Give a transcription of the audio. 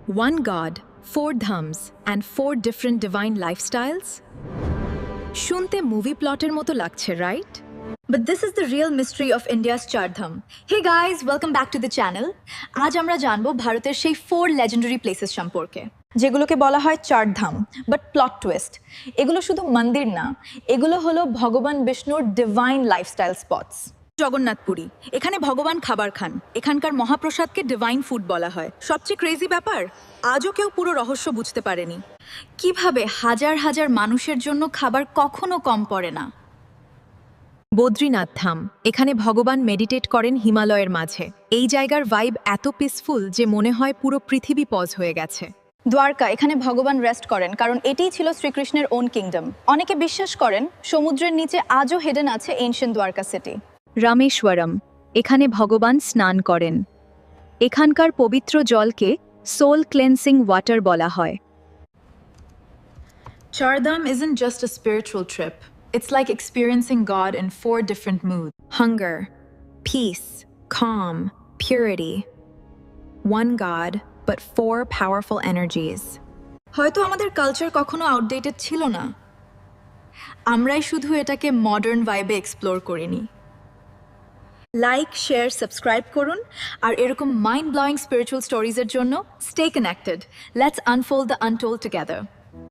One God, four dhams, and four different divine lifestyles? শুনতে movie প্লটের মতো লাগছে, right? But this is the real mystery of India's Char Dham. Hey guys, welcome back to the channel. আজ আমরা জানবো ভারতের সেই 4 legendary places সম্পর্কে যেগুলোকে বলা হয় চার ধাম, বাট প্লট টুইস্ট। এগুলো শুধু মন্দির না, এগুলো হলো ভগবান বিষ্ণুর ডিভাইন লাইফস্টাইল স্পটস। জগন্নাথপুরী, এখানে ভগবান খাবার খান, এখানকার মহাপ্রসাদকে ডিভাইন ফুড বলা হয়। সবচেয়ে ক্রেজি ব্যাপার, আজও কেউ পুরো রহস্য বুঝতে পারেনি কিভাবে হাজার হাজার মানুষের জন্য খাবার কখনো কম পড়ে না। বদ্রীনাথ ধাম, এখানে ভগবান মেডিটেট করেন হিমালয়ের মাঝে। এই জায়গার ভাইব এত পিসফুল যে মনে হয় পুরো পৃথিবী পজ হয়ে গেছে। দ্বারকা, এখানে ভগবান রেস্ট করেন কারণ এটিই ছিল শ্রীকৃষ্ণের ওন কিংডম। অনেকে বিশ্বাস করেন সমুদ্রের নিচে আজও হেডেন আছে এনশিয়েন্ট দ্বারকা সিটি। রামেশ্বরম, এখানে ভগবান স্নান করেন। এখানকার পবিত্র জলকে সোল ক্লেন্সিং ওয়াটার বলা হয়। Char Dham isn't just a spiritual trip. It's like experiencing God in 4 different moods. Hunger, peace, calm, purity. One God, but 4 powerful energies. হয়তো আমাদের কালচার কখনো আউটডেটেড ছিল না, আমরাই শুধু এটাকে মডার্ন ভাইবে এক্সপ্লোর করিনি। লাইক, শেয়ার, সাবস্ক্রাইব করুন, আর এরকম মাইন্ড ব্লোয়িং স্পিরিচুয়াল স্টোরিজের জন্য stay connected. Let's unfold the untold together.